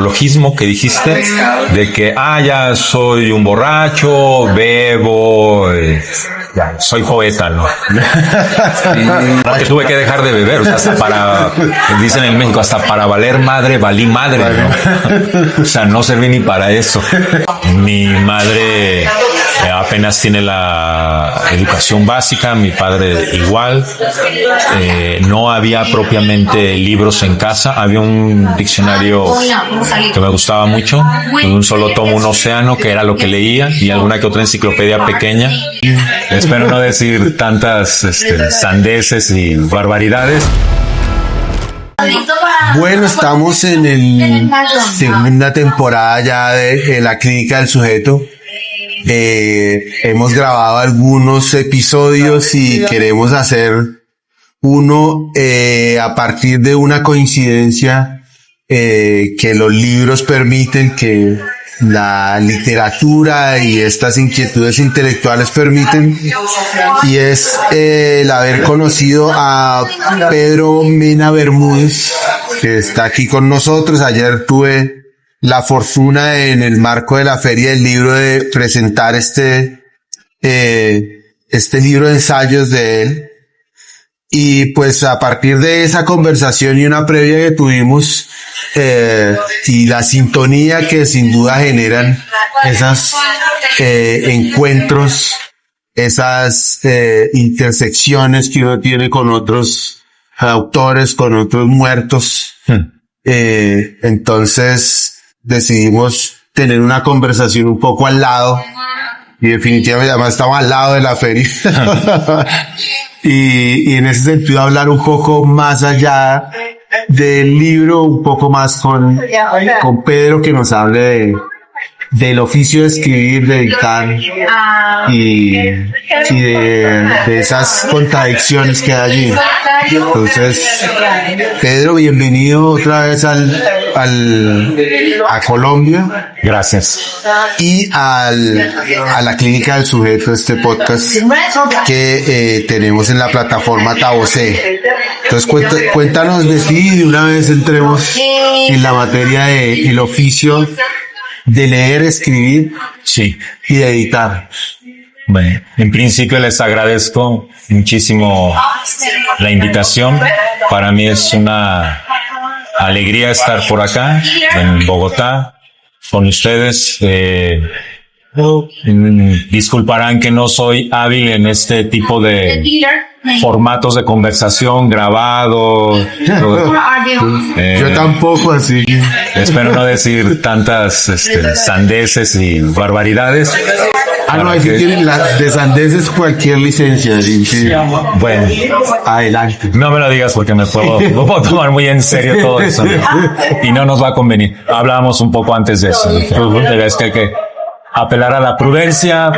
neologismo que dijiste de que, ya soy un borracho, bebo, ya, soy poeta, ¿no? Porque tuve que dejar de beber, o sea, hasta para, dicen en México, hasta para valer madre, valí madre, ¿no? O sea, no serví ni para eso. Mi madre apenas tiene la educación básica, mi padre igual. No había propiamente libros en casa, había un diccionario que me gustaba mucho, con un solo tomo, un océano, que era lo que leía, y alguna que otra enciclopedia pequeña. Espero no decir tantas sandeces y barbaridades. Bueno, estamos en el segunda temporada ya de La Clínica del Sujeto. Hemos grabado algunos episodios y queremos hacer uno a partir de una coincidencia que los libros permiten, que la literatura y estas inquietudes intelectuales permiten, y es el haber conocido a Pedro Mena Bermúdez, que está aquí con nosotros. Ayer tuve la fortuna, en el marco de la Feria del Libro, de presentar este libro de ensayos de él. Y pues a partir de esa conversación y una previa que tuvimos, y la sintonía que sin duda generan esos encuentros, esas intersecciones que uno tiene con otros autores, con otros muertos, entonces decidimos tener una conversación un poco al lado, y definitivamente además estamos al lado de la feria. Y en ese sentido hablar un poco más allá del libro, un poco más con Pedro, que nos hable del oficio de escribir, de dictar, y de esas contradicciones que hay allí. Entonces, Pedro, bienvenido otra vez a Colombia. Gracias. Y a La Clínica del Sujeto, este podcast que tenemos en la plataforma Tabocé. Entonces, cuéntanos de ti, y de una vez entremos en la materia del oficio de leer, escribir, sí, y de editar. Bueno, en principio les agradezco muchísimo la invitación. Para mí es una alegría estar por acá, en Bogotá, con ustedes. Disculparán que no soy hábil en este tipo de formatos de conversación grabado. Yo tampoco, así. Espero no decir tantas sandeces y barbaridades. No, ahí sí tienen las de sandeces cualquier licencia. Sí. Bueno, adelante. No me lo digas porque me puedo tomar muy en serio todo eso, ¿no? Y no nos va a convenir. Hablábamos un poco antes de eso. Es que hay que apelar a la prudencia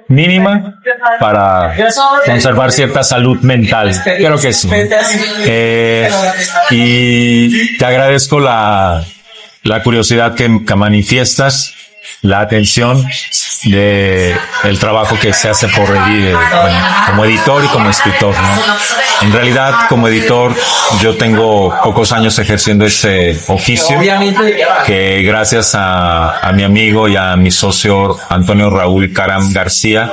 mínima para conservar cierta salud mental. Creo que sí. Y te agradezco la curiosidad que manifiestas, la atención de el trabajo que se hace por como editor y como escritor, ¿no? En realidad, como editor, yo tengo pocos años ejerciendo este oficio, que gracias a mi amigo y a mi socio Antonio Raúl Caram García,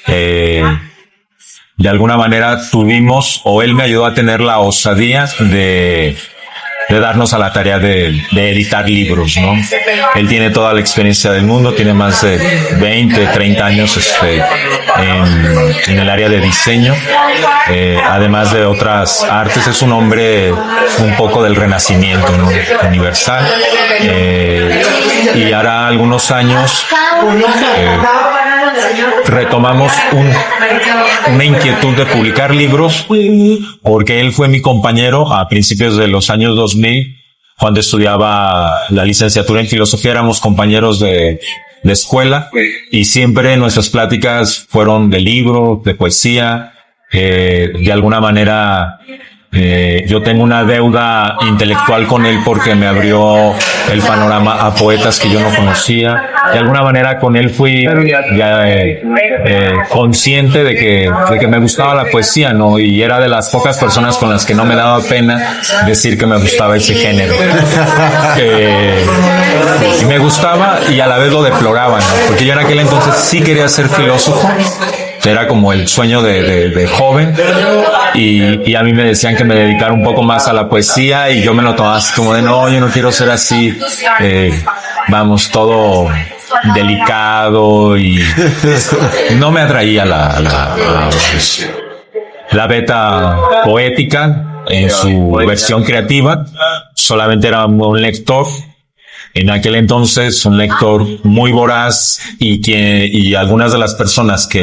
de alguna manera tuvimos, o él me ayudó a tener la osadía de darnos a la tarea de editar libros, ¿no? Él tiene toda la experiencia del mundo, tiene más de 20, 30 años en el área de diseño, además de otras artes. Es un hombre un poco del renacimiento, ¿no? Universal, y hará algunos años retomamos una inquietud de publicar libros, porque él fue mi compañero a principios de los años 2000, cuando estudiaba la licenciatura en filosofía. Éramos compañeros de escuela, y siempre nuestras pláticas fueron de libros, de poesía. De alguna manera yo tengo una deuda intelectual con él, porque me abrió el panorama a poetas que yo no conocía. De alguna manera con él fui consciente de que me gustaba la poesía, ¿no? Y era de las pocas personas con las que no me daba pena decir que me gustaba ese género. gustaba y a la vez lo deploraba, ¿no? Porque yo en aquel entonces sí quería ser filósofo, era como el sueño de joven, y a mí me decían que me dedicara un poco más a la poesía, y yo me lo tomaba así como de no, yo no quiero ser así, vamos, todo delicado, y no me atraía la beta poética en su versión creativa. Solamente era un lector, en aquel entonces un lector muy voraz, y algunas de las personas que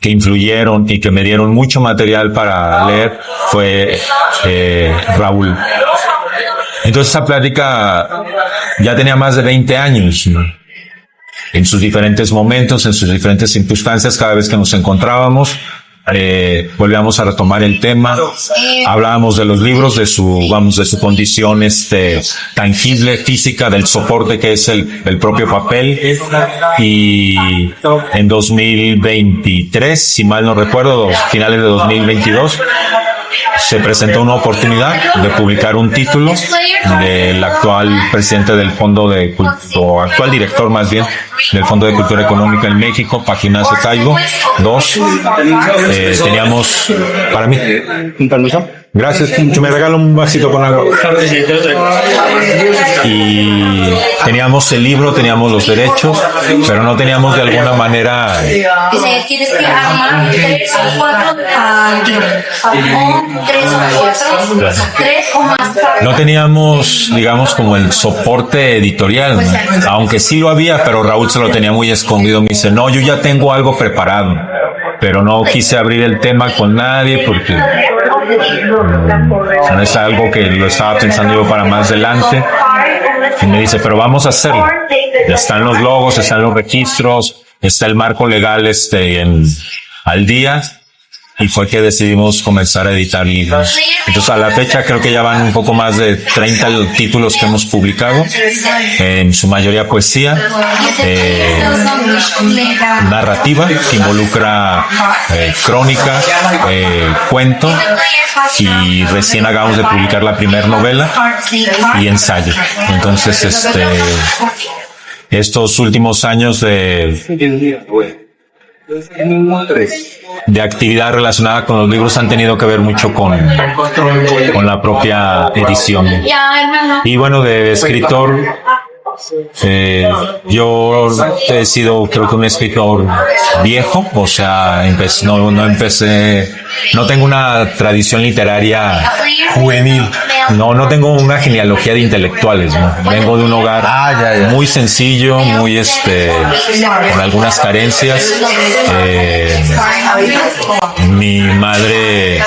influyeron y que me dieron mucho material para leer fue Raúl. Entonces esa plática ya tenía más de 20 años, ¿no? En sus diferentes momentos, en sus diferentes circunstancias, cada vez que nos encontrábamos, volvíamos a retomar el tema, hablábamos de los libros, de su condición tangible, física, del soporte que es el propio papel. Y en 2023, si mal no recuerdo, finales de 2022, se presentó una oportunidad de publicar un título del actual presidente del Fondo de Cultura, actual director más bien, del Fondo de Cultura Económica en México, Paginazo Taibo 2. Teníamos, para mí, ¿Un permiso? gracias, me regala un vasito con agua. Y teníamos el libro, teníamos los derechos, pero no teníamos de alguna manera Tienes que armar 3 o 4 3 o más. no teníamos, digamos, como el soporte editorial, ¿no? Aunque sí lo había, pero Raúl se lo tenía muy escondido. Me dice, no, yo ya tengo algo preparado, pero no quise abrir el tema con nadie porque no es algo que lo estaba pensando yo para más adelante. Y me dice, pero vamos a hacerlo. Ya están los logos, están los registros, está el marco legal al día. Y fue que decidimos comenzar a editar libros. Entonces, a la fecha creo que ya van un poco más de 30 títulos que hemos publicado, en su mayoría poesía, narrativa, que involucra crónica, cuento, y recién acabamos de publicar la primera novela, y ensayo. Entonces, estos últimos años de actividad relacionada con los libros han tenido que ver mucho con la propia edición. Y bueno, de escritor, yo he sido, creo que un escritor viejo, o sea, no tengo una tradición literaria juvenil. No tengo una genealogía de intelectuales, ¿no? Vengo de un hogar muy sencillo, muy con algunas carencias. Mi madre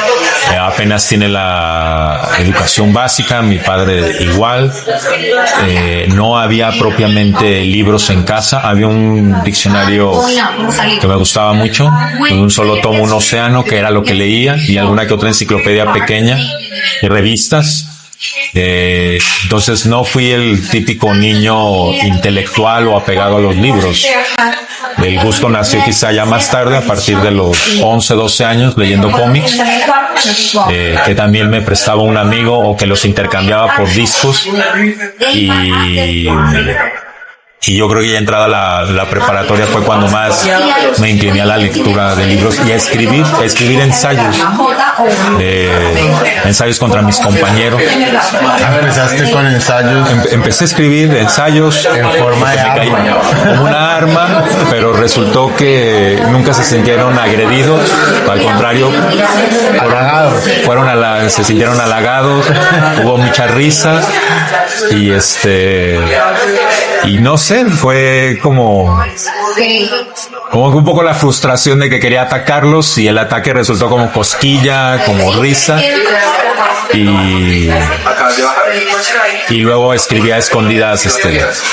apenas tiene la educación básica, mi padre igual. No había propiamente libros en casa, había un diccionario que me gustaba mucho, con un solo tomo, un océano, que era lo que leía, y alguna que otra enciclopedia pequeña y revistas. Entonces no fui el típico niño intelectual o apegado a los libros. El gusto nació quizá ya más tarde, a partir de los 11, 12 años, leyendo cómics, que también me prestaba un amigo o que los intercambiaba por discos. Y yo creo que ya entrada la preparatoria fue cuando más me incliné a la lectura de libros y a escribir ensayos. Ensayos contra mis compañeros. Empezaste con ensayos. Empecé a escribir ensayos En forma de arma. como una arma, pero resultó que nunca se sintieron agredidos, al contrario, se sintieron halagados, hubo mucha risa, y no sé, fue como un poco la frustración de que quería atacarlos, y el ataque resultó como cosquilla, como risa, y luego escribí a escondidas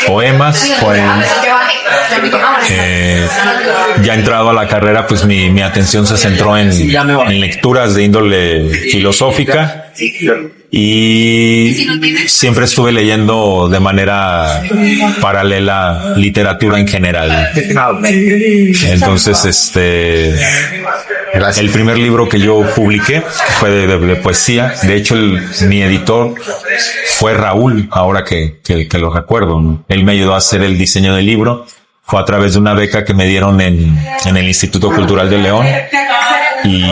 poemas. Ya entrado a la carrera, pues mi atención se centró en lecturas de índole filosófica, y siempre estuve leyendo de manera paralela literatura en general. Entonces, Gracias. El primer libro que yo publiqué fue de poesía. De hecho, mi editor fue Raúl, ahora que lo recuerdo, ¿no? Él me ayudó a hacer el diseño del libro. Fue a través de una beca que me dieron en el Instituto Cultural de León. Y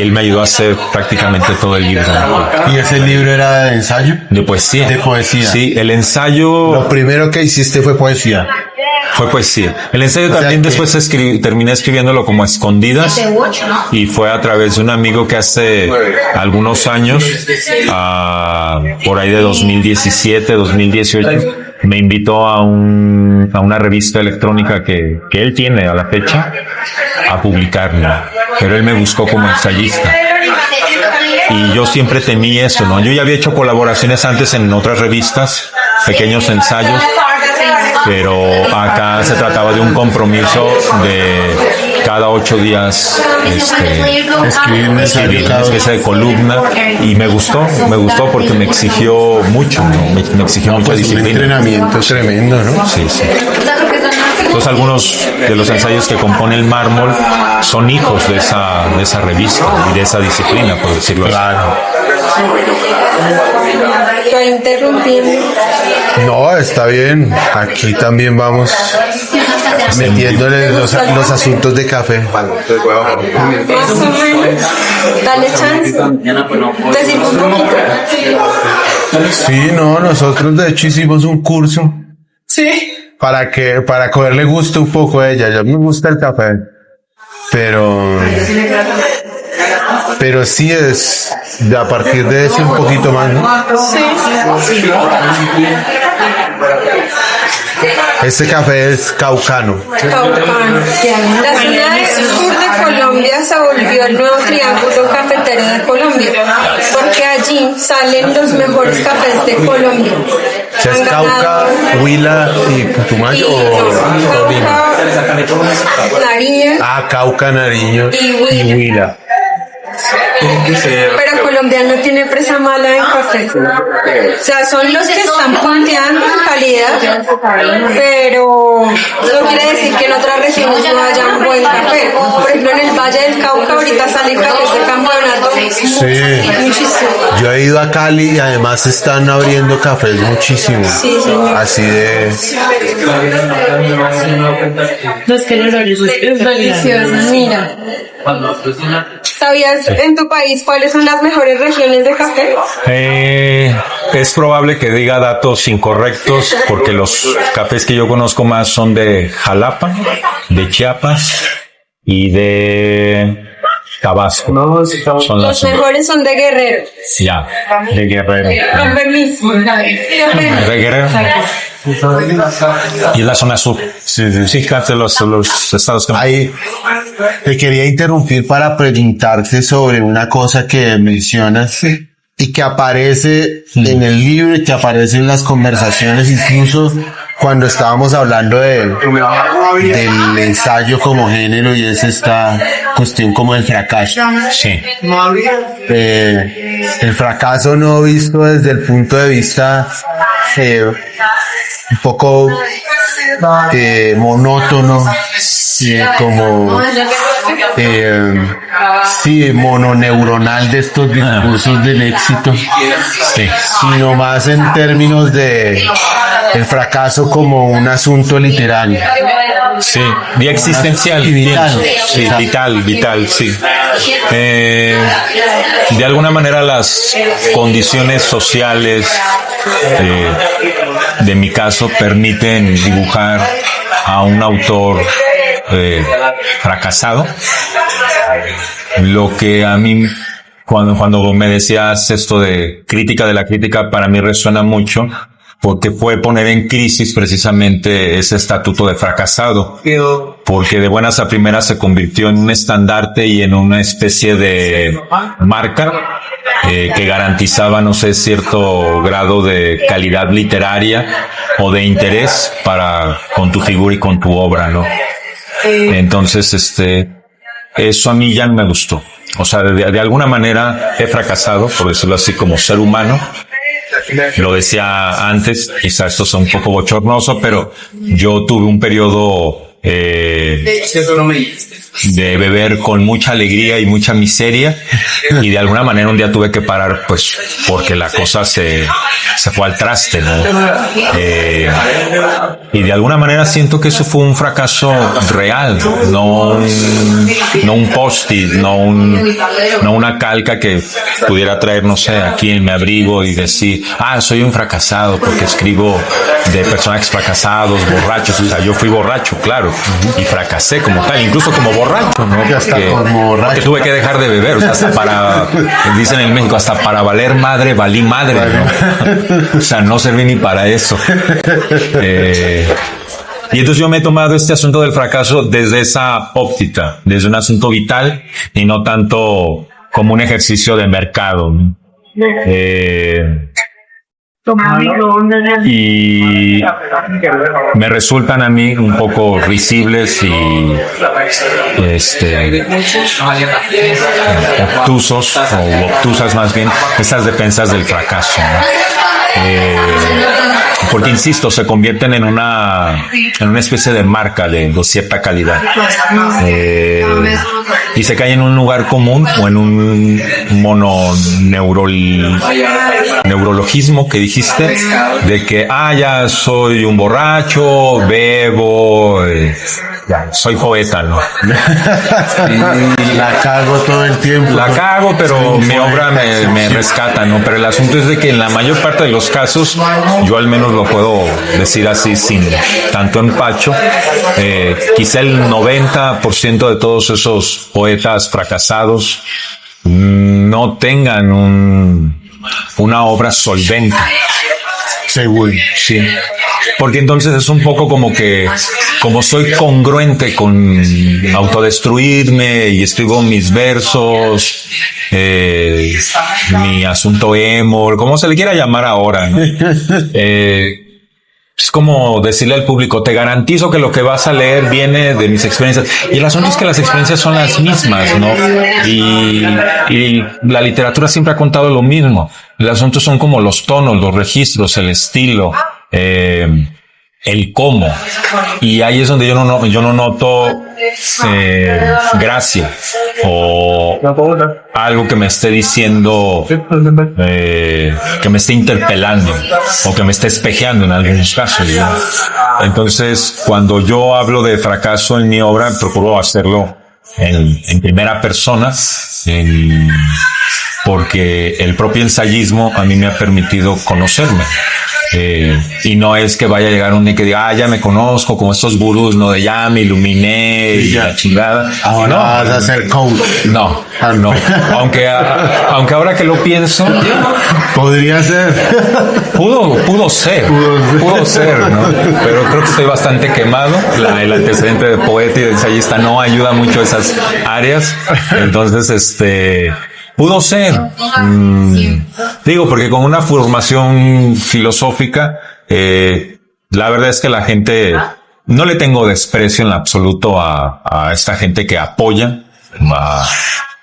él me ayudó a hacer prácticamente todo el libro, ¿no? ¿Y ese libro era de ensayo? De poesía. De poesía. Sí, el ensayo Lo primero que hiciste fue poesía. fue poesía. El ensayo O sea también que- después terminé escribiéndolo como a escondidas, y fue a través de un amigo que hace algunos años, por ahí de 2017, 2018, me invitó a una revista electrónica que él tiene a la fecha a publicarlo, pero él me buscó como ensayista. Y yo siempre temí eso, ¿no? Yo ya había hecho colaboraciones antes en otras revistas, pequeños ensayos, pero acá se trataba de un compromiso de cada 8 días Escribir un ensayo escribir una cada especie de columna, y me gustó porque me exigió mucho, ¿no? Me exigió mucha pues un disciplina. entrenamiento tremendo, ¿no? Sí, sí. Entonces algunos de los ensayos que compone el mármol son hijos de esa revista y de esa disciplina, por decirlo así. Claro. Estoy interrumpiendo. No, está bien. Aquí también vamos metiéndole los asuntos de café. Más o menos. Dale chance. Te sirvo un poquito. Sí, no, nosotros de hecho hicimos un curso Sí. para cogerle gusto un poco a ella. Ya me gusta el café, pero sí es a partir de eso un poquito más, ¿no? Sí. Este café es caucano. Caucano. La zona del sur de Colombia se volvió el nuevo triángulo cafetero de Colombia, porque allí salen los mejores cafés de Colombia. O sea, es Han Cauca, ganado- Huila y Putumayo o Tolima. Cauca, Nariño Cauca, Nariño y Huila. Pero Colombia no tiene presa mala en café. O sea, son los que están punteando en calidad, pero no quiere decir que en otras regiones no haya un buen café. Por ejemplo, en el Valle del Cauca ahorita salen cafés de campeonato. Sí. Muchísimo. Yo he ido a Cali y además están abriendo cafés muchísimo. Sí, señor. Así de... Es delicioso, mira. ¿Sabías en tu país cuáles son las mejores regiones de café? Es probable que diga datos incorrectos, porque los cafés que yo conozco más son de Jalapa, de Chiapas y de Tabasco. Son las Los mejores son de Guerrero. ya, de Guerrero. Con permiso. De Guerrero. Y la zona sur. Sí, fíjate los estados que Ahí te quería interrumpir para preguntarte sobre una cosa que mencionas y que aparece en el libro y que aparece en las conversaciones, incluso cuando estábamos hablando del ensayo como género, y es esta cuestión como el fracaso. sí. El fracaso no visto desde el punto de vista un poco monótono, como mononeuronal de estos discursos del éxito, sino más en términos de el fracaso como un asunto literario. Sí, vía existencial. Y vital. Sí, Exacto. vital, sí. De alguna manera las condiciones sociales, de mi caso, permiten dibujar a un autor fracasado. Lo que a mí, cuando me decías esto de crítica de la crítica, para mí resuena mucho, porque fue poner en crisis precisamente ese estatuto de fracasado, porque de buenas a primeras se convirtió en un estandarte y en una especie de marca que garantizaba, no sé, cierto grado de calidad literaria o de interés con tu figura y con tu obra, ¿no? Entonces, eso a mí ya no me gustó. O sea, de alguna manera he fracasado, por decirlo así, como ser humano. Lo decía antes, quizás esto sea un poco bochornoso, pero yo tuve un periodo de beber con mucha alegría y mucha miseria, y de alguna manera un día tuve que parar, pues, porque la cosa se fue al traste, ¿no? Y de alguna manera siento que eso fue un fracaso real, no un post-it, no una calca que pudiera traer, no sé, aquí en mi abrigo y decir, soy un fracasado porque escribo de personajes fracasados, borrachos. O sea, yo fui borracho, claro, y fracasé como tal, incluso como borracho, ¿no? Porque tuve que dejar de beber, o sea, hasta para, dicen en México, hasta para valer madre, valí madre, ¿no? O sea, no serví ni para eso. Y entonces yo me he tomado este asunto del fracaso desde esa óptica, desde un asunto vital y no tanto como un ejercicio de mercado, ¿no? Y me resultan a mí un poco risibles y obtusos o obtusas más bien estas defensas del fracaso, ¿no? Porque insisto, se convierten en una especie de marca de cierta calidad, y se cae en un lugar común o en un neurologismo que dijiste de que ya soy un borracho, bebo, ya soy poeta, ¿no? La cago todo el tiempo. La cago, pero mi obra me rescata, ¿no? Pero el asunto es de que en la mayor parte de los casos, yo al menos lo puedo decir así sin tanto empacho, quizá el 90% de todos esos poetas fracasados no tengan una obra solvente. Seguro. Sí. Porque entonces es un poco como soy congruente con autodestruirme y escribo mis versos, mi asunto emo, como se le quiera llamar ahora, ¿no? Es como decirle al público, te garantizo que lo que vas a leer viene de mis experiencias. Y el asunto es que las experiencias son las mismas, ¿no? Y la literatura siempre ha contado lo mismo. El asunto son como los tonos, los registros, el estilo, el cómo. Y ahí es donde yo no noto gracia o algo que me esté diciendo, que me esté interpelando o que me esté espejeando en algunos casos, ¿no? Entonces, cuando yo hablo de fracaso en mi obra, procuro hacerlo en primera persona, porque el propio ensayismo a mí me ha permitido conocerme. Y no es que vaya a llegar un día que diga, ya me conozco, como estos gurús, ¿no? De ya me iluminé y la chingada. Ahora no, vas a hacer coach. No. Aunque ahora que lo pienso, podría ser. Pudo ser, ¿no? Pero creo que estoy bastante quemado. El antecedente de poeta y de ensayista no ayuda mucho a esas áreas. Entonces, pudo ser. Digo, porque con una formación filosófica, la verdad es que la gente, no le tengo desprecio en absoluto a esta gente que apoya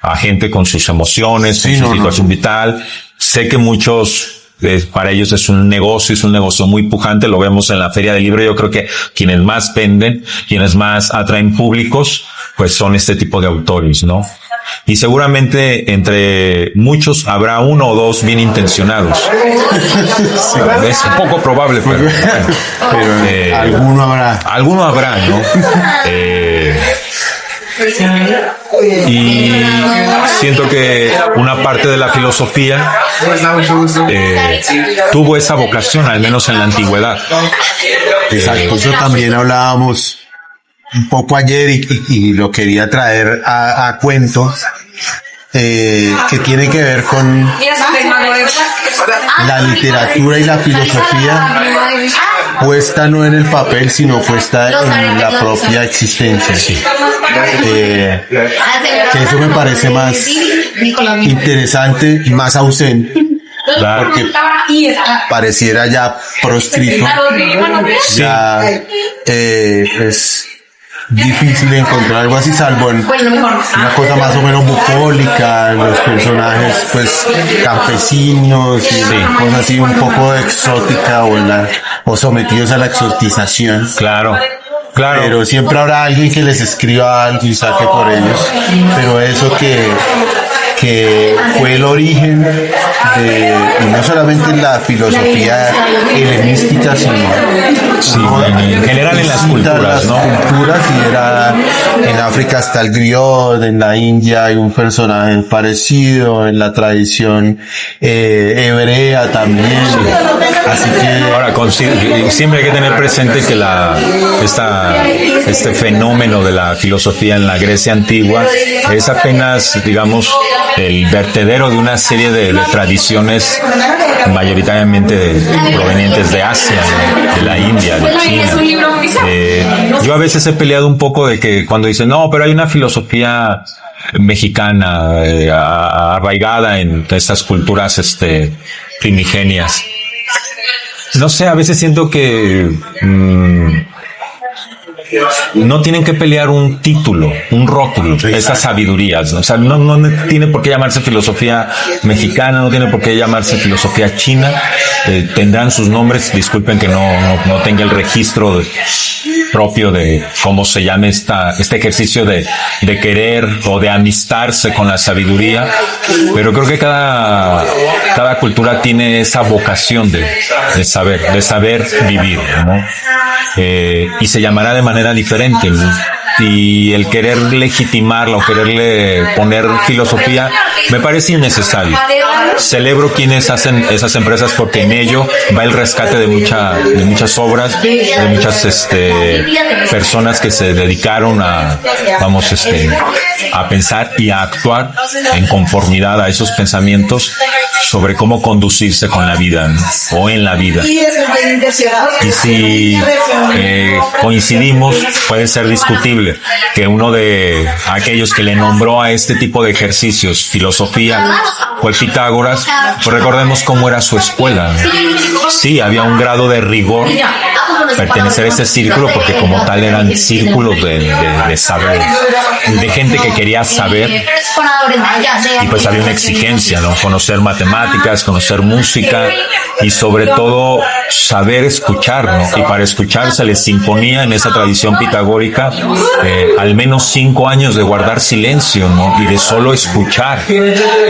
a gente con sus emociones, con su situación vital. Sé que muchos, para ellos es un negocio muy pujante, lo vemos en la Feria del Libro. Yo creo que quienes más venden, quienes más atraen públicos, pues son este tipo de autores, ¿no? Y seguramente entre muchos habrá uno o dos bien intencionados. Sí, es un poco probable, pero alguno habrá, ¿no? Y siento que una parte de la filosofía tuvo esa vocación, al menos en la antigüedad. Exacto, eso también hablábamos un poco ayer y lo quería traer a cuento, que tiene que ver con la literatura y la filosofía puesta no en el papel, sino puesta en la propia existencia. Sí. Que eso me parece más interesante y más ausente. Claro. Porque pareciera ya proscrito, ya es difícil encontrar algo así, salvo en una cosa más o menos bucólica, los personajes pues campesinos y cosas así un poco exótica o sometidos a la exotización. Claro. Claro. Pero siempre habrá alguien que les escriba algo y saque por ellos. Pero eso que fue el origen de, y no solamente la filosofía helenística, sino en general en las culturas, ¿no? Culturas, y era en África está el griot, en la India hay un personaje parecido, en la tradición hebrea también. Así que ahora siempre hay que tener presente que este fenómeno de la filosofía en la Grecia antigua es apenas, digamos, el vertedero de una serie de tradiciones mayoritariamente provenientes de Asia, de la India, de China. Yo a veces he peleado un poco de que cuando dicen, no, pero hay una filosofía mexicana arraigada en estas culturas primigenias. No sé, a veces siento que no tienen que pelear un título, un rótulo, esas sabidurías. O sea, no tiene por qué llamarse filosofía mexicana, no tiene por qué llamarse filosofía china. Tendrán sus nombres. Disculpen que no tenga el registro propio de cómo se llame este ejercicio de querer o de amistarse con la sabiduría. Pero creo que cada cultura tiene esa vocación de saber vivir, ¿no? Y se llamará de manera diferente, ¿no? Y el querer legitimarla o quererle poner filosofía me parece innecesario. Celebro quienes hacen esas empresas porque en ello va el rescate de muchas obras, de muchas personas que se dedicaron a pensar y a actuar en conformidad a esos pensamientos sobre cómo conducirse con la vida, ¿no? O en la vida. Y si coincidimos, puede ser discutible que uno de aquellos que le nombró a este tipo de ejercicios filosofía fue Pitágoras. Pues recordemos cómo era su escuela. Sí, había un grado de rigor pertenecer a ese círculo, porque como tal eran círculos de saber, de gente que quería saber, y pues había una exigencia, ¿no? Conocer matemáticas, conocer música y sobre todo saber escuchar, ¿no? Y para escuchar se les imponía en esa tradición pitagórica al menos 5 años de guardar silencio, ¿no? Y de solo escuchar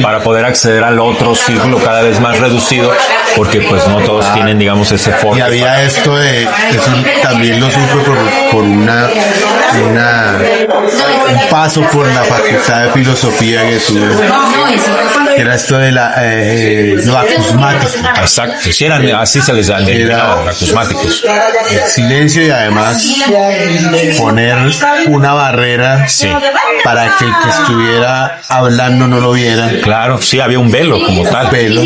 para poder acceder al otro círculo cada vez más reducido, porque pues no todos tienen, digamos, ese foro. Y había esto de, eso también lo supe por un paso por la facultad de filosofía que tuve, que era esto de lo acusmático. Exacto, sí, así se les denominaba, acusmáticos. El silencio, y además poner una barrera, sí, para que el que estuviera hablando no lo viera. Claro, sí, había un velo como tal. Velo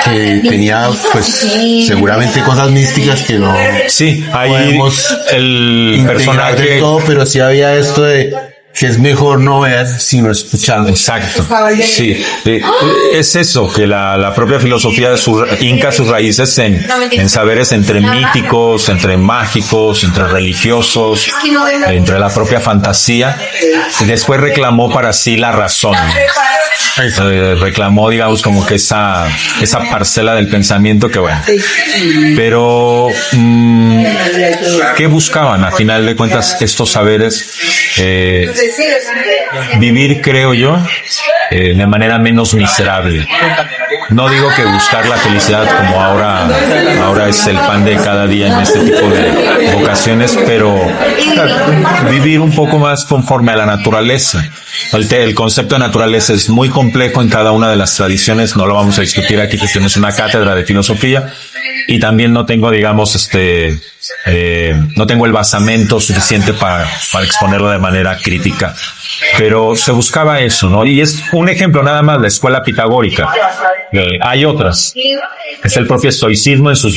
que tenía, pues, seguramente cosas místicas que no. Sí, ahí el personaje de todo, pero sí había esto de que es mejor no ver sino escuchar. Exacto. Sí, es eso, que la propia filosofía hinca sus raíces en saberes entre míticos, entre mágicos, entre religiosos, entre la propia fantasía. Y después reclamó para sí la razón. Reclamó, digamos, como que esa parcela del pensamiento que, bueno. Pero ¿qué buscaban a final de cuentas estos saberes? Vivir, creo yo, de manera menos miserable. No digo que buscar la felicidad como ahora es el pan de cada día en este tipo de vocaciones, pero vivir un poco más conforme a la naturaleza. El concepto de naturaleza es muy complejo en cada una de las tradiciones, no lo vamos a discutir aquí, que tienes una cátedra de filosofía, y también no tengo, digamos, no tengo el basamento suficiente para exponerlo de manera crítica, pero se buscaba eso, ¿no? Y es un ejemplo nada más, la escuela pitagórica. Hay otras. Es el propio estoicismo en su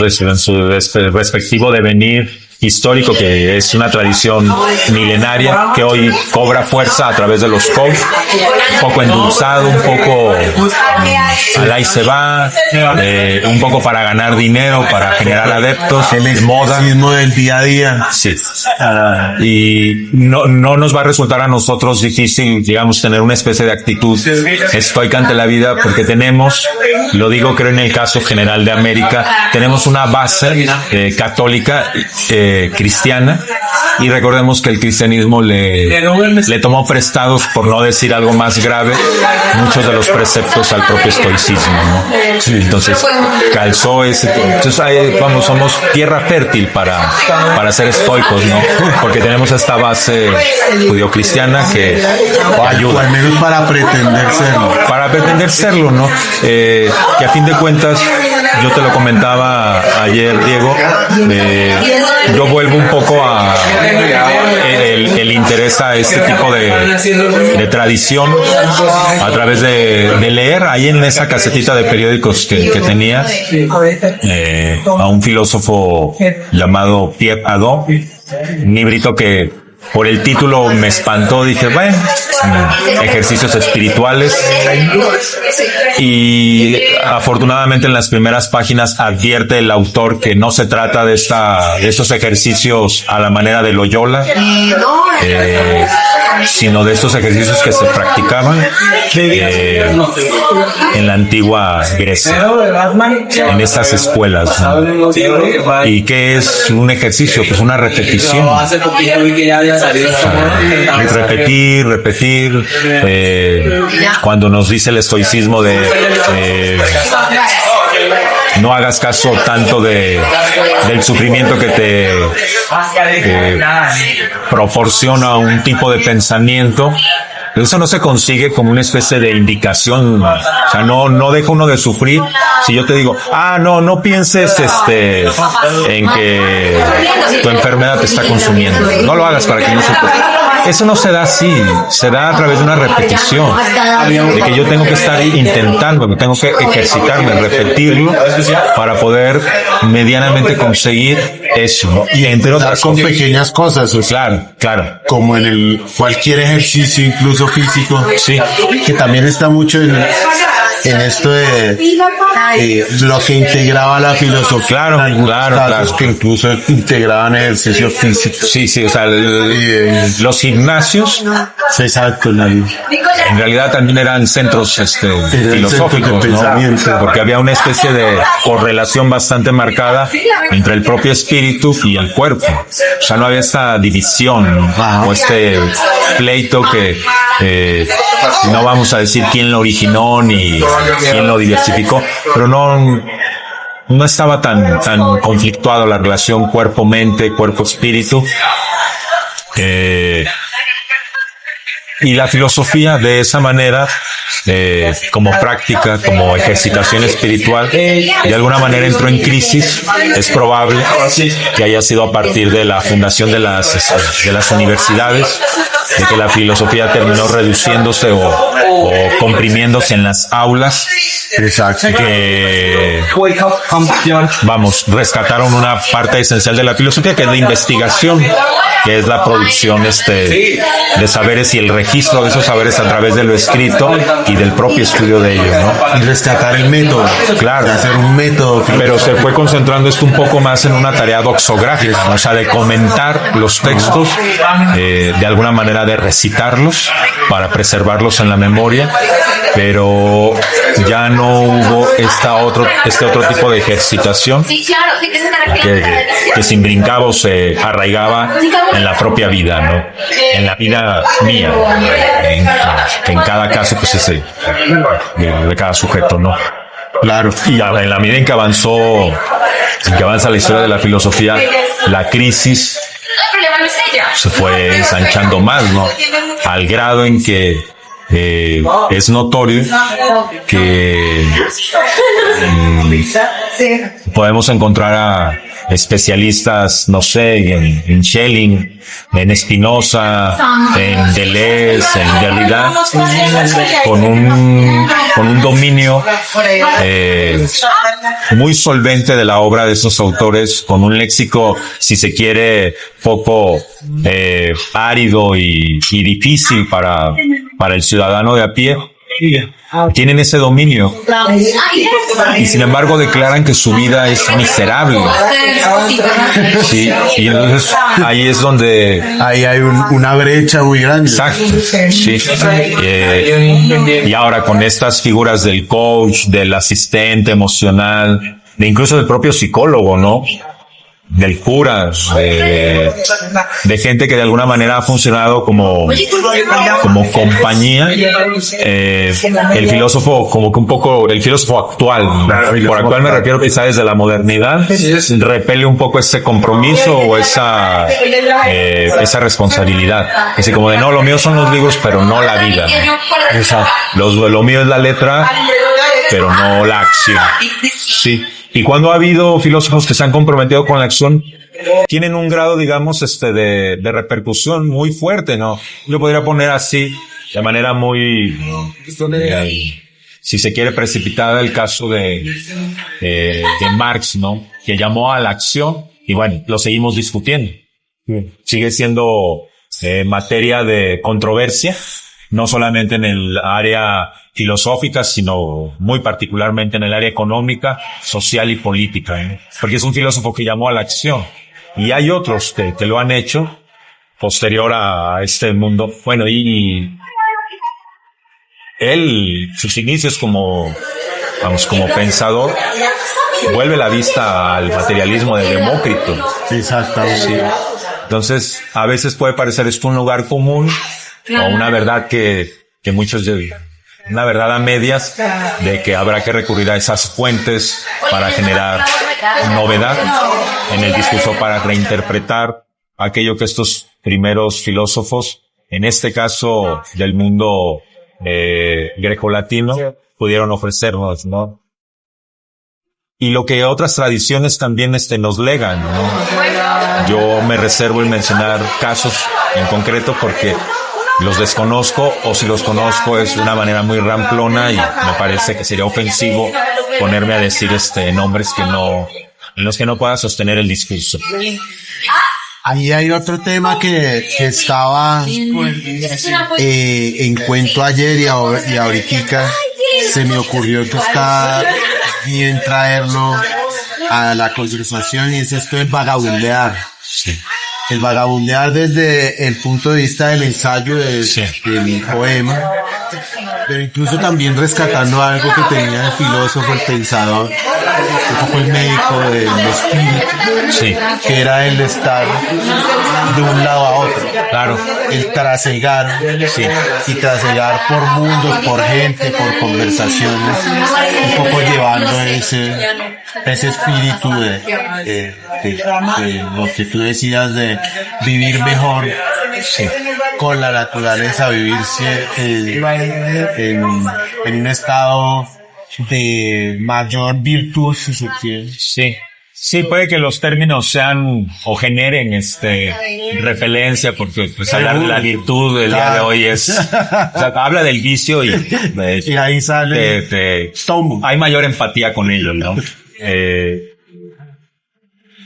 respectivo devenir histórico, que es una tradición milenaria que hoy cobra fuerza a través de los coach, un poco endulzado, un poco al ahí se va, un poco para ganar dinero, para generar adeptos, el moda del día a día. Sí. Y no nos va a resultar a nosotros difícil, digamos, tener una especie de actitud estoica ante la vida, porque tenemos, lo digo creo en el caso general de América, tenemos una base católica cristiana, y recordemos que el cristianismo le tomó prestados, por no decir algo más grave, muchos de los preceptos al propio estoicismo, ¿no? Sí, entonces calzó ese. Entonces vamos, somos tierra fértil para ser estoicos, ¿no? Porque tenemos esta base judio-cristiana que ayuda. O al menos para pretender serlo. Para pretender serlo, ¿no? Que a fin de cuentas, yo te lo comentaba ayer, Diego, yo vuelvo un poco a el interés a este tipo de tradición a través de leer ahí en esa casetita de periódicos que tenía a un filósofo llamado Pierre Hadot, un librito que por el título me espantó, dije, bueno, ejercicios espirituales, y afortunadamente en las primeras páginas advierte el autor que no se trata de estos ejercicios a la manera de Loyola, sino de estos ejercicios que se practicaban en la antigua Grecia, en esas escuelas, ¿no? ¿Y qué es un ejercicio? Pues una repetición. Repetir, cuando nos dice el estoicismo de no hagas caso tanto del sufrimiento que te proporciona un tipo de pensamiento. Eso no se consigue como una especie de indicación, o sea, no deja uno de sufrir. Si yo te digo, no pienses en que tu enfermedad te está consumiendo, no lo hagas para que no sufras. Eso no se da así, se da a través de una repetición, de que yo tengo que estar intentando, que tengo que ejercitarme, repetirlo para poder medianamente conseguir eso, ¿no? Y entre otras con pequeñas cosas, o sea, claro, como en cualquier ejercicio, incluso físico, sí, que también está mucho en esto de lo que integraba la filosofía. Claro. Que incluso integraban ejercicio físico. Sí, o sea, los gimnasios, exacto, en realidad también eran centros filosóficos, ¿no? Porque había una especie de correlación bastante marcada entre el propio espíritu y el cuerpo. O sea, no había esta división o este pleito que no vamos a decir quién lo originó ni quién lo diversificó, pero no estaba tan conflictuado la relación cuerpo-mente, cuerpo-espíritu. Y la filosofía de esa manera, como práctica, como ejercitación espiritual, de alguna manera entró en crisis. Es probable que haya sido a partir de la fundación de las universidades, de que la filosofía terminó reduciéndose o comprimiéndose en las aulas. Exacto. Que, rescataron una parte esencial de la filosofía, que es la investigación, que es la producción de saberes y el registro de esos saberes a través de lo escrito y del propio estudio de ellos, ¿no? Y rescatar el método. Claro. Hacer un método. Pero se fue concentrando esto un poco más en una tarea doxográfica, ¿no? O sea, de comentar los textos, de alguna manera de recitarlos para preservarlos en la memoria, pero ya no hubo este otro tipo de ejercitación que se imbrincaba o se arraigaba en la propia vida, ¿no? En la vida mía, que en cada caso pues es de cada sujeto, ¿no? Claro. Y en la medida en que avanza la historia de la filosofía, la crisis se fue ensanchando más, ¿no? Al grado en que es notorio que podemos encontrar a especialistas, no sé, en Schelling, en Spinoza, en Deleuze, en Derrida, con un dominio muy solvente de la obra de esos autores, con un léxico, si se quiere, poco árido y difícil para el ciudadano de a pie. Tienen ese dominio y sin embargo declaran que su vida es miserable. Sí, y entonces ahí es donde ahí hay una brecha muy grande. Exacto, sí. Y ahora con estas figuras del coach, del asistente emocional, de incluso del propio psicólogo, ¿no? del cura, de gente que de alguna manera ha funcionado como compañía, el filósofo, como que un poco, el filósofo actual, por actual me refiero quizá desde la modernidad, repele un poco ese compromiso o esa responsabilidad. Así como de, no, lo mío son los libros, pero no la vida. Lo mío es la letra, pero no la acción. Sí. Y cuando ha habido filósofos que se han comprometido con la acción, tienen un grado, digamos, de repercusión muy fuerte, ¿no? Yo podría poner así, de manera muy, si se quiere, precipitada, el caso de Marx, ¿no? Que llamó a la acción, y bueno, lo seguimos discutiendo. Sigue siendo materia de controversia, no solamente en el área filosófica, sino muy particularmente en el área económica, social y política, ¿eh? Porque es un filósofo que llamó a la acción. Y hay otros que lo han hecho posterior a este mundo. Bueno, y él, sus inicios como pensador, vuelve la vista al materialismo de Demócrito. Exactamente. Sí. Entonces, a veces puede parecer esto un lugar común o una verdad que muchos llevan. Una verdad a medias de que habrá que recurrir a esas fuentes para generar novedad en el discurso, para reinterpretar aquello que estos primeros filósofos, en este caso del mundo grecolatino, pudieron ofrecernos, ¿no? Y lo que otras tradiciones también nos legan, ¿no? Yo me reservo en mencionar casos en concreto porque los desconozco, o si los conozco es de una manera muy ramplona y me parece que sería ofensivo ponerme a decir nombres en los que no pueda sostener el discurso. Ahí hay otro tema que estaba en cuento ayer y ahorita se me ocurrió que está bien traerlo a la conversación, y es esto del vagabundear. Sí. El vagabundear desde el punto de vista del ensayo del poema, pero incluso también rescatando algo que tenía el filósofo, el pensador, un poco el médico del espíritu, que era el estar de un lado a otro. Claro. El trasegar, y trasegar por mundos, por gente, por conversaciones, un poco llevando ese espíritu de lo que tú decías de vivir mejor con la naturaleza, vivir en un estado de mayor virtud, si se quiere. Sí, puede que los términos sean o generen repelencia, porque pues hablar de la virtud del día de hoy es, o sea, habla del vicio y ahí sale hay mayor empatía con ello, ¿no?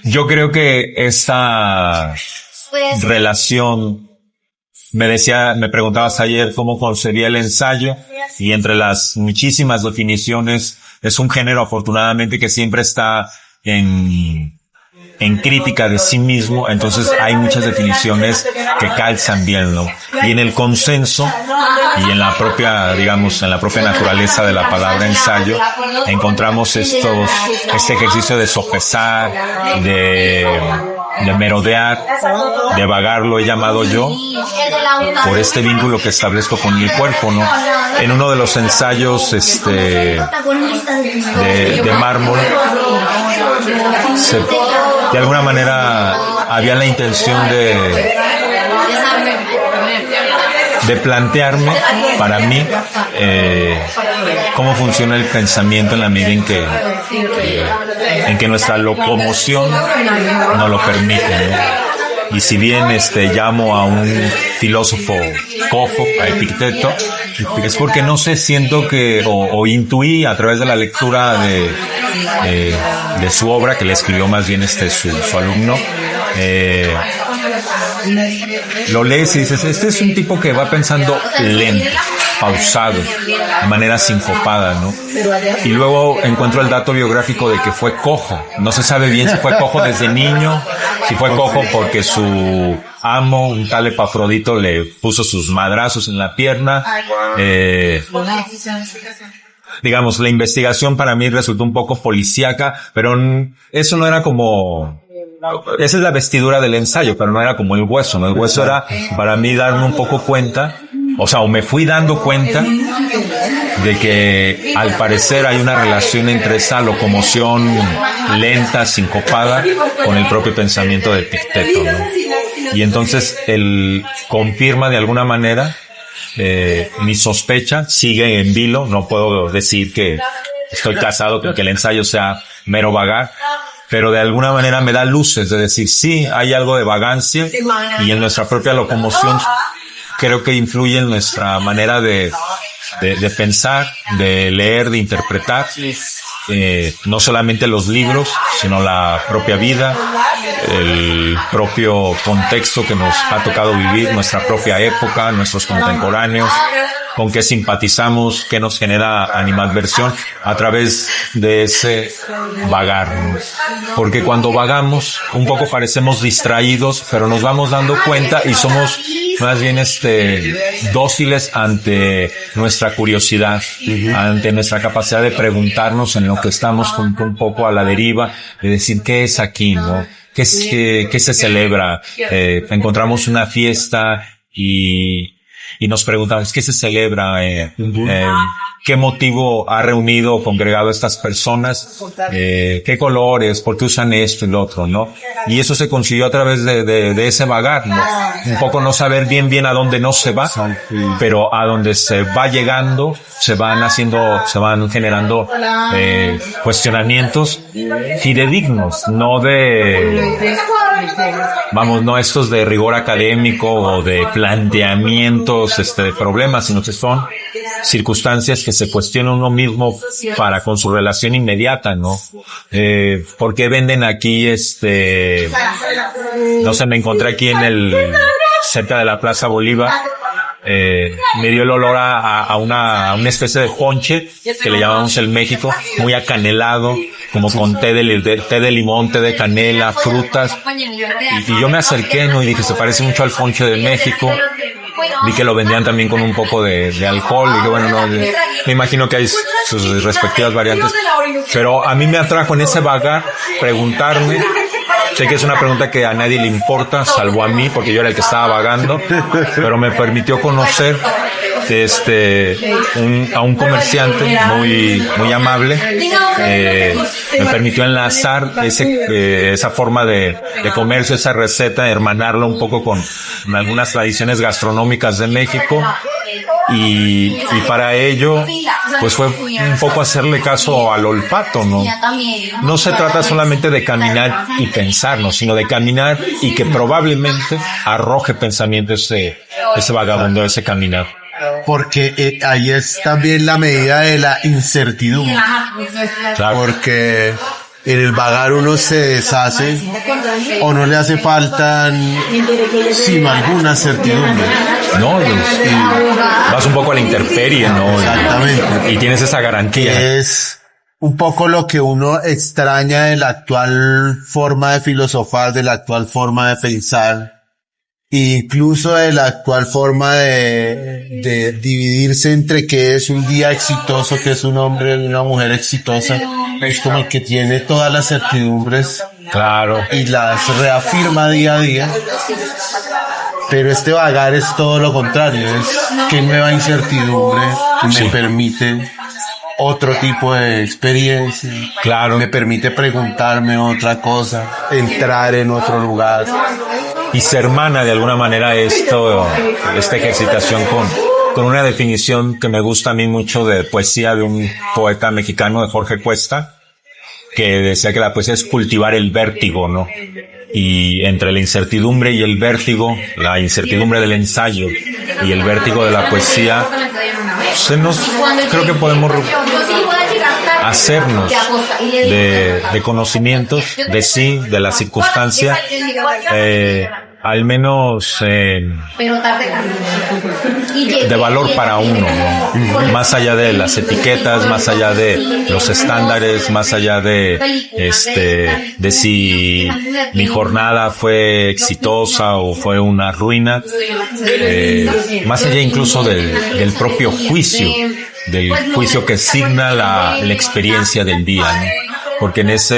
Yo creo que esta relación, me preguntabas ayer cómo concebía el ensayo, y entre las muchísimas definiciones es un género afortunadamente que siempre está en crítica de sí mismo, entonces hay muchas definiciones que calzan bien, ¿no? Y en el consenso y en la propia naturaleza de la palabra ensayo encontramos este ejercicio de sopesar, de merodear, de vagar, lo he llamado yo, por este vínculo que establezco con el cuerpo, ¿no? En uno de los ensayos de mármol, de alguna manera había la intención de plantearme para mí cómo funciona el pensamiento en la medida en que nuestra locomoción no lo permite, ¿no? Y si bien llamo a un filósofo cojo, a Epicteto, es porque no sé, siento que o intuí a través de la lectura de su obra, que le escribió más bien su alumno, lo lees y dices, este es un tipo que va pensando lento, pausado, de manera sincopada, ¿no? Y luego encuentro el dato biográfico de que fue cojo. No se sabe bien si fue cojo desde niño, si fue cojo porque su amo, un tal Epafrodito, le puso sus madrazos en la pierna. Digamos, la investigación para mí resultó un poco policíaca, pero eso no era como esa es la vestidura del ensayo, pero no era como el hueso, ¿no? El hueso era para mí darme un poco cuenta, o me fui dando cuenta de que al parecer hay una relación entre esa locomoción lenta, sincopada, con el propio pensamiento de Epicteto, ¿no? Y entonces él confirma de alguna manera mi sospecha, sigue en vilo, no puedo decir que estoy casado con que el ensayo sea mero vagar, pero de alguna manera me da luces de decir, sí, hay algo de vagancia y en nuestra propia locomoción creo que influye en nuestra manera de pensar, de leer, de interpretar, no solamente los libros, sino la propia vida, el propio contexto que nos ha tocado vivir, nuestra propia época, nuestros contemporáneos, con qué simpatizamos, qué nos genera animadversión a través de ese vagar, ¿no? Porque cuando vagamos, un poco parecemos distraídos, pero nos vamos dando cuenta y somos más bien dóciles ante nuestra curiosidad, ante nuestra capacidad de preguntarnos en lo que estamos un poco a la deriva, de decir, ¿qué es aquí, no? ¿Qué se celebra? Encontramos una fiesta y nos preguntamos, ¿qué se celebra? ¿Qué motivo ha reunido o congregado a estas personas? ¿Qué colores? ¿Por qué usan esto y lo otro, no? Y eso se consiguió a través de ese vagar, ¿no? Un poco no saber bien a dónde no se va, pero a donde se va llegando, se van generando, cuestionamientos fidedignos, no estos de rigor académico o de planteamientos, de problemas, sino que son circunstancias que se cuestiona uno mismo con su relación inmediata, ¿no? ¿Por qué venden aquí no sé, me encontré aquí cerca de la Plaza Bolívar, me dio el olor a una especie de ponche que le llamamos el México, muy acanelado, como con té de limón, té de canela, frutas, y yo me acerqué, ¿no? Y dije, se parece mucho al ponche de México. Vi que lo vendían también con un poco de alcohol, y que bueno, no, me imagino que hay sus respectivas variantes, pero a mí me atrajo en ese vagar preguntarme. Sé que es una pregunta que a nadie le importa, salvo a mí, porque yo era el que estaba vagando, pero me permitió conocer a un comerciante muy amable, me permitió enlazar esa forma de comercio, esa receta, hermanarlo un poco con algunas tradiciones gastronómicas de México, y para ello pues fue un poco hacerle caso al olfato, ¿no? No se trata solamente de caminar y pensarnos, sino de caminar y que probablemente arroje pensamiento ese vagabundo, ese caminar. Porque ahí es también la medida de la incertidumbre. Claro. Porque en el vagar uno se deshace o no le hace falta sino alguna certidumbre. No, vas un poco a la intemperie, ¿no? Exactamente. Y tienes esa garantía. Que es un poco lo que uno extraña de la actual forma de filosofar, de la actual forma de pensar, incluso de la actual forma de dividirse entre qué es un día exitoso, qué es un hombre y una mujer exitosa. Es como el que tiene todas las certidumbres. Claro. Y las reafirma día a día. Pero este vagar es todo lo contrario, es qué nueva incertidumbre me permite otro tipo de experiencia. Claro. Me permite preguntarme otra cosa, entrar en otro lugar. Y se hermana de alguna manera esta ejercitación con una definición que me gusta a mí mucho de poesía de un poeta mexicano, de Jorge Cuesta, que decía que la poesía es cultivar el vértigo, ¿no? Y entre la incertidumbre y el vértigo, la incertidumbre del ensayo y el vértigo de la poesía, creo que podemos hacernos de conocimientos de sí, de la circunstancia, al menos de valor para uno, ¿no? Más allá de las etiquetas, más allá de los estándares, más allá de si mi jornada fue exitosa o fue una ruina, más allá incluso del propio juicio, del juicio que signa la experiencia del día, ¿no? porque en esa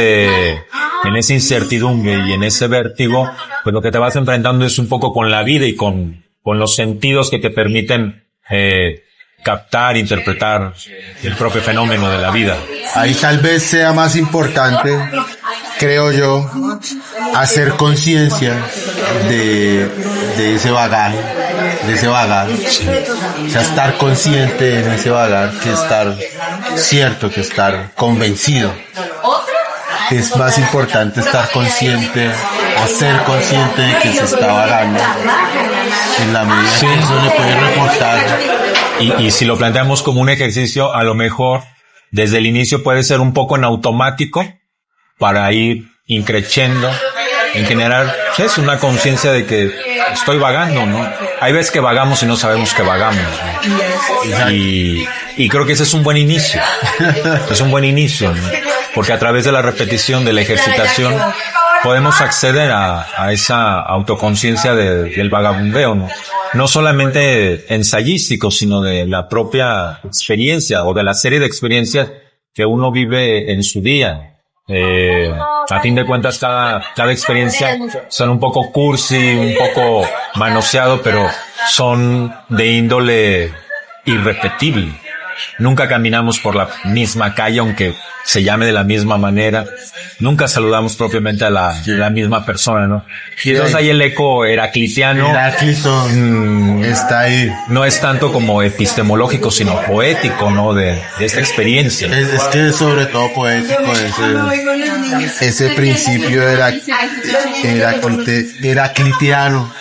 incertidumbre y en ese vértigo, pues lo que te vas enfrentando es un poco con la vida y con los sentidos que te permiten captar, interpretar el propio fenómeno de la vida. Ahí tal vez sea más importante, creo yo, hacer conciencia de ese bagaje, Sí. o sea, estar consciente en ese bagaje, que estar cierto, que estar convencido. Es más importante estar consciente o ser consciente de que se está vagando en la medida que eso le puede reportar. Y si lo planteamos como un ejercicio, a lo mejor desde el inicio puede ser un poco en automático para ir increciendo, en general, es una conciencia de que estoy vagando, ¿no? Hay veces que vagamos y no sabemos que vagamos, ¿no? Y creo que ese es un buen inicio. Es un buen inicio, ¿no? Porque a través de la repetición, de la ejercitación, podemos acceder a esa autoconciencia del vagabundeo, ¿no? No solamente ensayístico, sino de la propia experiencia o de la serie de experiencias que uno vive en su día. A fin de cuentas, cada experiencia son un poco cursi, un poco manoseado, pero son de índole irrepetible. Nunca caminamos por la misma calle, aunque se llame de la misma manera. Nunca saludamos propiamente a la misma persona, ¿no? Y entonces ahí el eco heraclitiano. Heráclito está ahí. No es tanto como epistemológico, sino poético, ¿no? De esta experiencia. Es que es sobre todo poético ese principio heraclitiano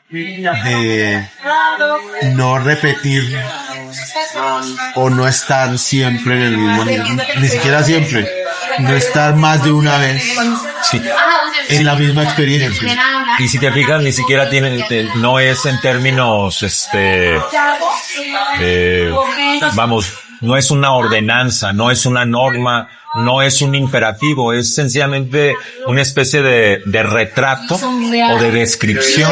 de no repetir o no estar siempre en el mismo nivel, ni siquiera siempre, no estar más de una vez Sí. en la misma experiencia. Y si te fijas, ni siquiera no es en términos, vamos, no es una ordenanza, no es una norma, no es un imperativo, es sencillamente una especie de retrato o de descripción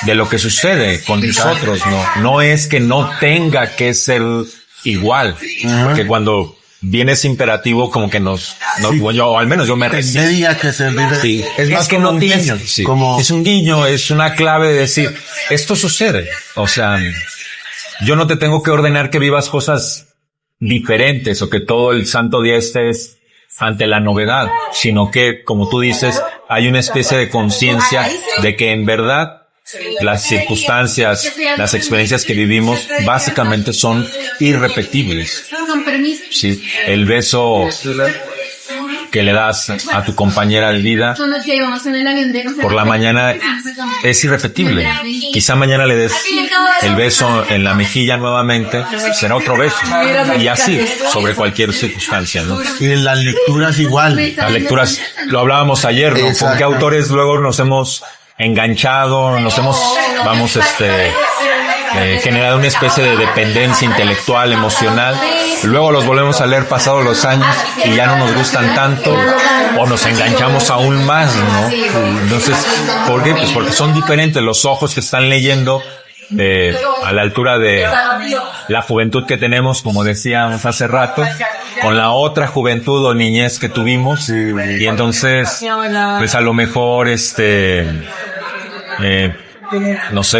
de lo que sucede con nosotros, ¿no? No es que no tenga que ser igual, porque cuando viene ese imperativo como que o al menos yo me resisto. Tendría que ser diferente. Sí. Es más que como no un tiene, guiño, sí. como Es un guiño, es una clave de decir, esto sucede. O sea, yo no te tengo que ordenar que vivas cosas diferentes o que todo el santo día estés ante la novedad, sino que, como tú dices, hay una especie de conciencia de que en verdad las circunstancias, las experiencias que vivimos, básicamente son irrepetibles. Sí, el beso que le das a tu compañera de vida por la mañana es irrepetible. Quizá mañana le des el beso en la mejilla nuevamente, será otro beso. Y así, sobre cualquier circunstancia, ¿no? y en las lecturas igual. Las lecturas, lo hablábamos ayer, ¿no? Con qué autores luego nos hemos enganchado, generado una especie de dependencia intelectual, emocional. Luego los volvemos a leer pasados los años y ya no nos gustan tanto o nos enganchamos aún más, ¿no? Entonces, ¿por qué? Pues porque son diferentes los ojos que están leyendo a la altura de la juventud que tenemos, como decíamos hace rato, con la otra juventud o niñez que tuvimos. Y entonces, pues a lo mejor, no sé,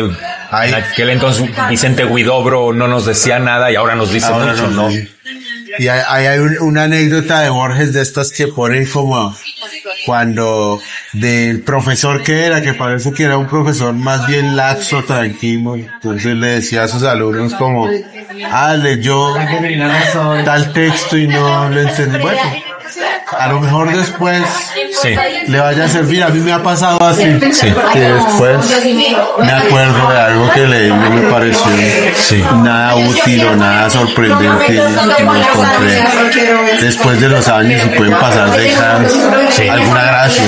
en aquel entonces Vicente Huidobro no nos decía nada y ahora nos dice mucho, ¿no? Y hay una anécdota de Borges de estas que ponen como cuando del profesor que parece que era un profesor más bien laxo, tranquilo, entonces le decía a sus alumnos como, leyó tal texto y no lo entendí. Bueno, a lo mejor después le vaya a servir. A mí me ha pasado así, que después me acuerdo de algo que leí y no me pareció nada útil o nada sorprendente, y me encontré después de los años y pueden pasar décadas alguna gracia.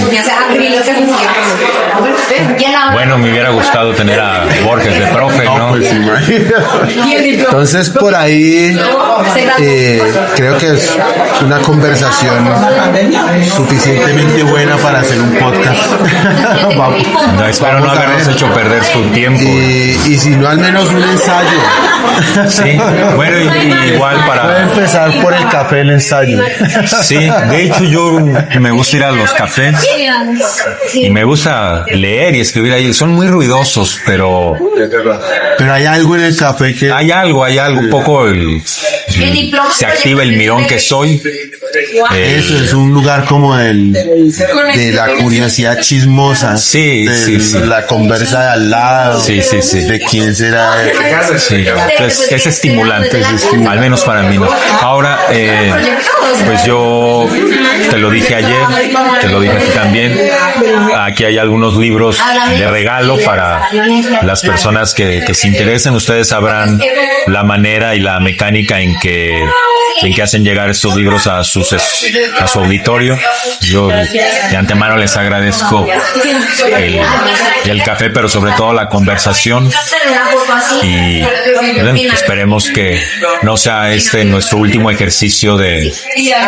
Bueno, me hubiera gustado tener a Borges de profe, ¿no? Pues imagínate. Entonces por ahí creo que es una conversación suficientemente buena para hacer un podcast. No, espero no Vamos a habernos ver. hecho perder su tiempo. Y si no, al menos un ensayo. Sí, bueno, igual Puede para... empezar por el café el ensayo. Sí, de hecho yo me gusta ir a los cafés y me gusta leer y escribir ahí. Son muy ruidosos, pero Pero hay algo en el café que... hay algo, un poco se activa el mirón que soy. Eso es un lugar como de la curiosidad chismosa. Sí, de sí, sí. La conversa de al lado. Sí. De quién será. Sí, entonces es estimulante, al menos para mí, ¿no? Ahora, pues yo te lo dije ayer, te lo dije a ti también. Aquí hay algunos libros de regalo para las personas que se interesen. Ustedes sabrán la manera y la mecánica en que hacen llegar estos libros a su auditorio. Yo de antemano les agradezco el café, pero sobre todo la conversación. Y bueno, esperemos que no sea este nuestro último ejercicio de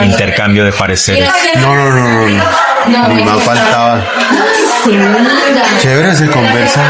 intercambio de pareceres. No. Ni más faltaba. Chévere se conversa.